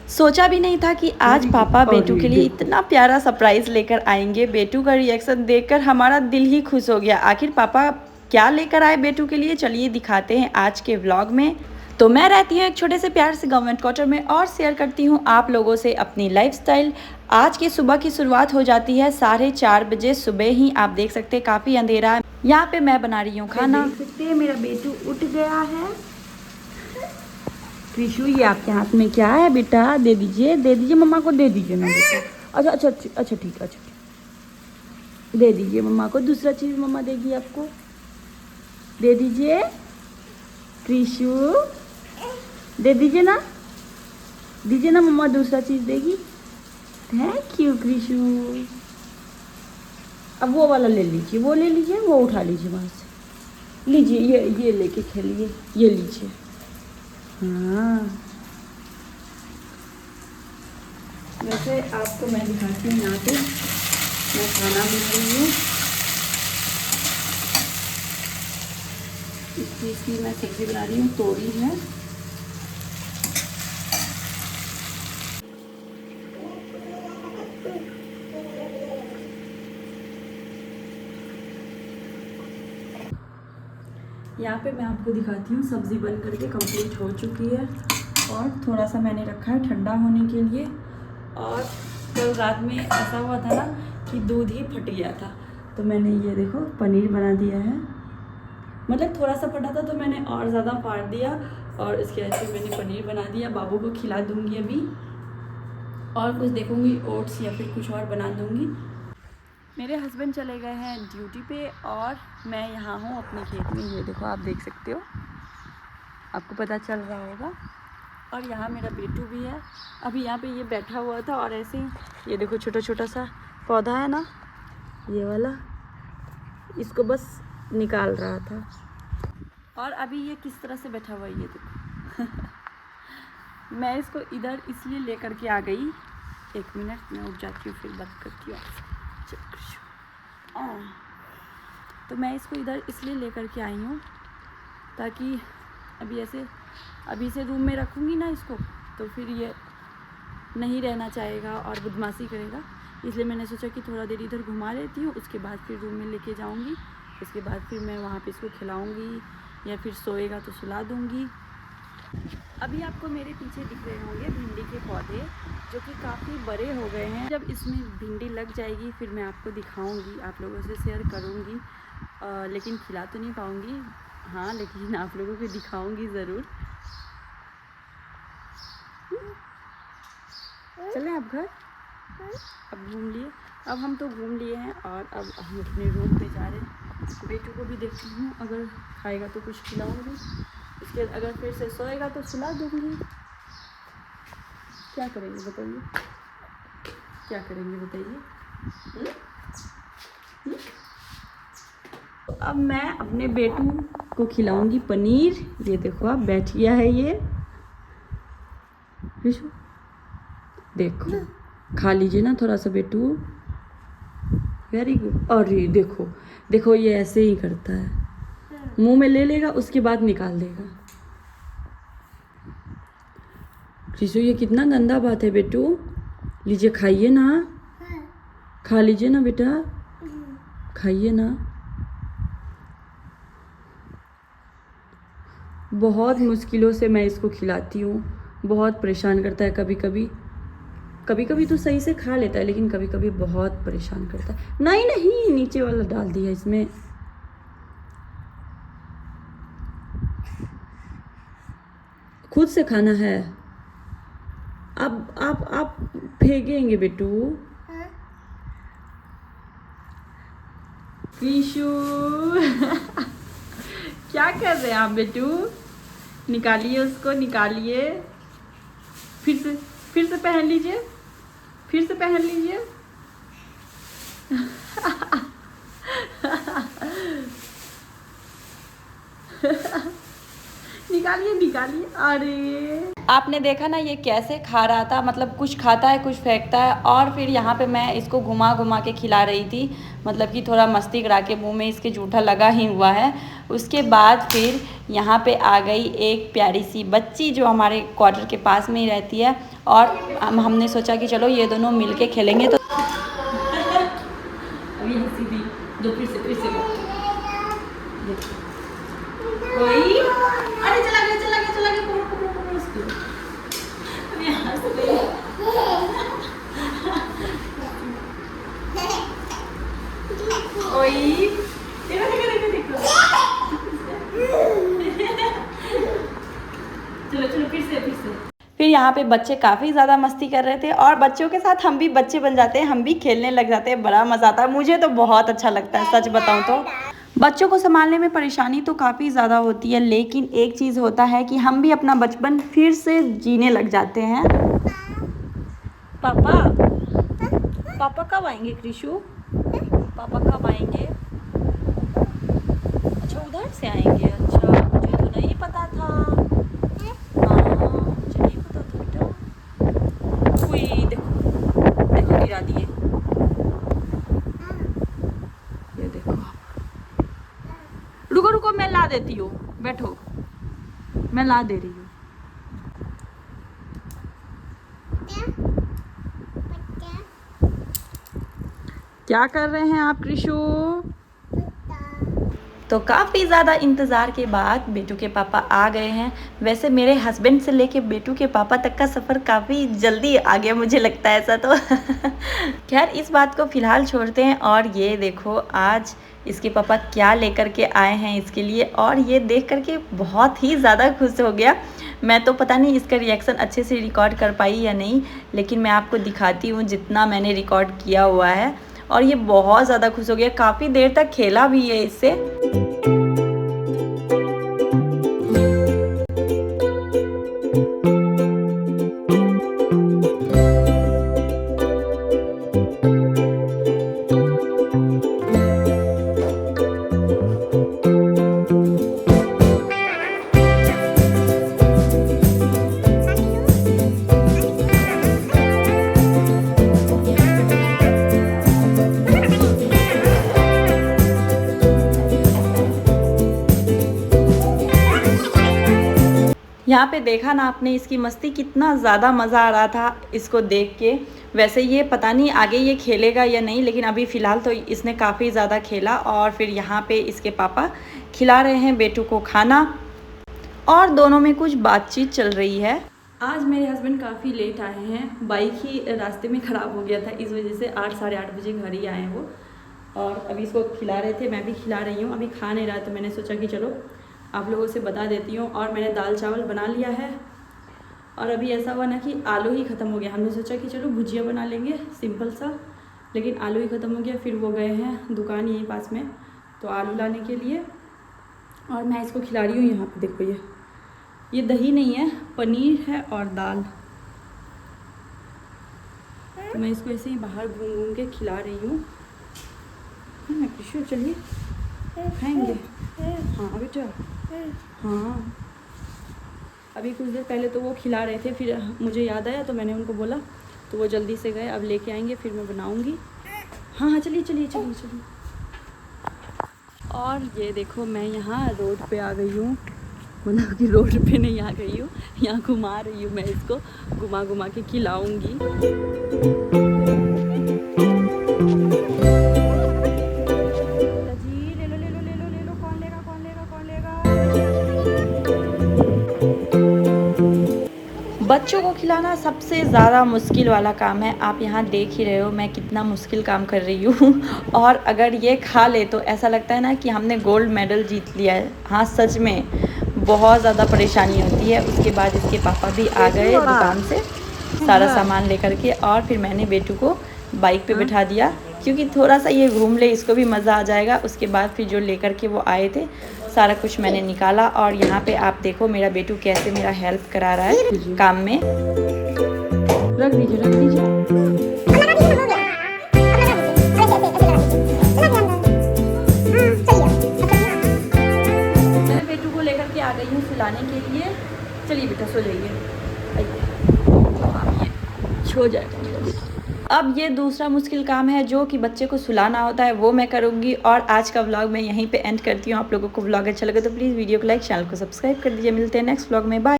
सोचा भी नहीं था कि आज पापा बेटू के लिए इतना प्यारा सरप्राइज़ लेकर आएंगे। बेटू का रिएक्शन देखकर हमारा दिल ही खुश हो गया। आखिर पापा क्या लेकर आए बेटू के लिए, चलिए दिखाते हैं आज के व्लॉग में। तो मैं रहती हूँ एक छोटे से प्यार से गवर्नमेंट क्वार्टर में और शेयर करती हूँ आप लोगों से अपनी लाइफस्टाइल। आज की सुबह की शुरुआत हो जाती है 4:30 बजे सुबह ही। आप देख सकते हैं काफ़ी अंधेरा है। यहाँ पे मैं बना रही हूँ खाना। देख सकते हैं मेरा बेटू उठ गया है। कृषु, ये आपके हाथ में क्या है बेटा? दे दीजिए मम्मा को, दे दीजिए ना बेटा। अच्छा अच्छा अच्छा ठीक है, अच्छा ठीक, दे दीजिए मम्मा को। दूसरा चीज़ मम्मा देगी आपको, दे दीजिए। कृषु दे दीजिए ना मम्मा, दूसरा चीज़ देगी। Thank you Krishu. अब वो वाला ले लीजिए, वो ले लीजिए, वो उठा लीजिए वहाँ से। लीजिए ये लेके खेलिए, ये लीजिए। हाँ, वैसे आपको मैं दिखाती हूँ। यहाँ पे मैं खाना बना रही हूँ। इस चीज़ की मैं सब्ज़ी बना रही हूँ, तोरी है। यहाँ पे मैं आपको दिखाती हूँ, सब्ज़ी बन करके कंप्लीट हो चुकी है और थोड़ा सा मैंने रखा है ठंडा होने के लिए। और कल रात में ऐसा हुआ था ना कि दूध ही फट गया था, तो मैंने ये देखो पनीर बना दिया है। मतलब थोड़ा सा फटा था तो मैंने और ज़्यादा फाड़ दिया और इसके ऐसे मैंने पनीर बना दिया। बाबू को खिला दूँगी अभी और कुछ देखूँगी, ओट्स या फिर कुछ और बना दूँगी। मेरे हस्बैंड चले गए हैं ड्यूटी पे और मैं यहाँ हूँ अपने खेत में। ये देखो आप देख सकते हो, आपको पता चल रहा होगा। और यहाँ मेरा बेटू भी है। अभी यहाँ पे ये बैठा हुआ था और ऐसे ही ये देखो छोटा छोटा सा पौधा है ना, ये वाला, इसको बस निकाल रहा था। और अभी ये किस तरह से बैठा हुआ है ये देखो। मैं इसको इधर इसलिए लेकर के आ गई। एक मिनट मैं उठ जाती हूँ फिर बात करती हूँ। तो मैं इसको इधर इसलिए लेकर के आई हूँ ताकि अभी से रूम में रखूँगी ना इसको, तो फिर ये नहीं रहना चाहेगा और बदमाशी करेगा। इसलिए मैंने सोचा कि थोड़ा देर इधर घुमा लेती हूँ, उसके बाद फिर रूम में लेके जाऊँगी। उसके बाद फिर मैं वहाँ पे इसको खिलाऊँगी या फिर सोएगा तो सुला दूँगी। अभी आपको मेरे पीछे दिख रहे होंगे भिंडी के पौधे, जो कि काफ़ी बड़े हो गए हैं। जब इसमें भिंडी लग जाएगी फिर मैं आपको दिखाऊंगी, आप लोगों से शेयर करूंगी। लेकिन खिला तो नहीं पाऊंगी, हाँ, लेकिन आप लोगों को दिखाऊंगी ज़रूर। चलें आप घर, अब घूम लिए, अब हम तो घूम लिए हैं और अब हम अपने रूम पे जा रहे हैं। बेटू को भी देखती हूँ, अगर खाएगा तो कुछ खिलाऊंगी, उसके अगर फिर से सोएगा तो सुला दूँगी। क्या करेंगे बताइए, क्या करेंगे बताइए। तो अब मैं अपने बेटू को खिलाऊंगी पनीर। ये देखो आप, बैठ गया है ये। देखो, खा लीजिए ना थोड़ा सा बेटू, वेरी गुड। और ये देखो देखो, ये ऐसे ही करता है, मुंह में ले लेगा उसके बाद निकाल देगा। शिशु, ये कितना गंदा बात है बेटू। लीजिए खाइए ना, खा लीजिए ना बेटा, खाइए ना। बहुत मुश्किलों से मैं इसको खिलाती हूँ, बहुत परेशान करता है। कभी कभी तो सही से खा लेता है, लेकिन कभी कभी बहुत परेशान करता है। नहीं, नीचे वाला डाल दिया इसमें। खुद से खाना है। अब आप फेंकेंगे बेटू। कृषु क्या कर रहे हैं आप बेटू? निकालिए उसको, निकालिए। फिर से पहन लीजिए, फिर से पहन लीजिए। निकालिए। अरे आपने देखा ना ये कैसे खा रहा था, मतलब कुछ खाता है कुछ फेंकता है। और फिर यहाँ पे मैं इसको घुमा घुमा के खिला रही थी, मतलब कि थोड़ा मस्ती करा के, मुंह में इसके जूठा लगा ही हुआ है। उसके बाद फिर यहाँ पे आ गई एक प्यारी सी बच्ची जो हमारे क्वार्टर के पास में ही रहती है, और हमने सोचा कि चलो ये दोनों मिल के खेलेंगे। तो अभी हंसी दी, जो फिर से कोई, अरे चला गया पकड़ो उसको। अभी हंस गई। ओई, देखो। चलो फिर से। फिर यहाँ पे बच्चे काफ़ी ज़्यादा मस्ती कर रहे थे, और बच्चों के साथ हम भी बच्चे बन जाते हैं, हम भी खेलने लग जाते हैं। बड़ा मज़ा आता है, मुझे तो बहुत अच्छा लगता है सच बताऊँ तो। बच्चों को संभालने में परेशानी तो काफ़ी ज़्यादा होती है, लेकिन एक चीज़ होता है कि हम भी अपना बचपन फिर से जीने लग जाते हैं। पापा कब आएंगे कृषु? पापा कब आएंगे? अच्छा उधर से आएंगे, अच्छा मुझे तो नहीं पता था। हाँ मुझे नहीं पता था बेटा। कोई देखो गिरा दिए, ये देखो। रुको मैं ला देती हूँ, बैठो, मैं ला दे रही हूँ। क्या कर रहे हैं आप कृषु? तो काफ़ी ज़्यादा इंतज़ार के बाद बेटू के पापा आ गए हैं। वैसे मेरे हस्बैंड से लेके बेटू के पापा तक का सफ़र काफ़ी जल्दी आ गया, मुझे लगता है ऐसा तो। खैर इस बात को फ़िलहाल छोड़ते हैं, और ये देखो आज इसके पापा क्या लेकर के आए हैं इसके लिए, और ये देख करके बहुत ही ज़्यादा खुश हो गया। मैं तो पता नहीं इसका रिएक्शन अच्छे से रिकॉर्ड कर पाई या नहीं, लेकिन मैं आपको दिखाती हूँ जितना मैंने रिकॉर्ड किया हुआ है। और ये बहुत ज़्यादा खुश हो गया, काफ़ी देर तक खेला भी है इससे। यहाँ पे देखा ना आपने इसकी मस्ती, कितना ज़्यादा मज़ा आ रहा था इसको देख के। वैसे ये पता नहीं आगे ये खेलेगा या नहीं, लेकिन अभी फ़िलहाल तो इसने काफ़ी ज़्यादा खेला। और फिर यहाँ पे इसके पापा खिला रहे हैं बेटू को खाना, और दोनों में कुछ बातचीत चल रही है। आज मेरे हस्बैंड काफ़ी लेट आए हैं, बाइक ही रास्ते में ख़राब हो गया था, इस वजह से 8 साढ़े 8 बजे घर ही आए वो। और अभी इसको खिला रहे थे, मैं भी खिला रही हूँ। अभी खा नहीं रहा तो मैंने सोचा कि चलो आप लोगों से बता देती हूँ। और मैंने दाल चावल बना लिया है, और अभी ऐसा हुआ ना कि आलू ही ख़त्म हो गया। हमने सोचा कि चलो भुजिया बना लेंगे सिंपल सा, लेकिन आलू ही ख़त्म हो गया। फिर वो गए हैं दुकान यहीं पास में तो आलू लाने के लिए, और मैं इसको खिला रही हूँ। यहाँ पे देखो ये दही नहीं है, पनीर है और दाल। तो मैं इसको ऐसे ही बाहर घूम घूम के खिला रही हूँ। मैं कृषि चलिए खाएंगे। हाँ बेटा हाँ। अभी कुछ देर पहले तो वो खिला रहे थे, फिर मुझे याद आया तो मैंने उनको बोला, तो वो जल्दी से गए। अब लेके आएंगे फिर मैं बनाऊंगी। हाँ चलिए। और ये देखो मैं यहाँ रोड पे आ गई हूँ, मतलब कि रोड पे नहीं आ गई हूँ, यहाँ घुमा रही हूँ। मैं इसको घुमा के खिलाऊंगी। ले लो, कौन लेगा। बच्चों को खिलाना सबसे ज़्यादा मुश्किल वाला काम है। आप यहाँ देख ही रहे हो मैं कितना मुश्किल काम कर रही हूँ। और अगर ये खा ले तो ऐसा लगता है ना कि हमने गोल्ड मेडल जीत लिया है। हाँ सच में बहुत ज़्यादा परेशानी होती है। उसके बाद इसके पापा भी आ गए दुकान से सारा सामान लेकर के, और फिर मैंने बेटू को बाइक पे बिठा दिया, क्योंकि थोड़ा सा ये घूम ले, इसको भी मज़ा आ जाएगा। उसके बाद फिर जो लेकर के वो आए थे सारा कुछ मैंने निकाला। और यहाँ पे आप देखो मेरा बेटू कैसे मेरा हेल्प करा रहा है काम में। रख दीजिए। मैं बेटू को लेकर के आ गई हूँ सुलाने के लिए। चलिए बेटा सो जाइए। अब ये हो जाएगा। अब ये दूसरा मुश्किल काम है जो कि बच्चे को सुलाना होता है, वो मैं करूँगी। और आज का व्लॉग मैं यहीं पे एंड करती हूँ। आप लोगों को व्लॉग अच्छा लगे तो प्लीज़ वीडियो को लाइक, चैनल को सब्सक्राइब कर दीजिए। मिलते हैं नेक्स्ट व्लॉग में, बाय।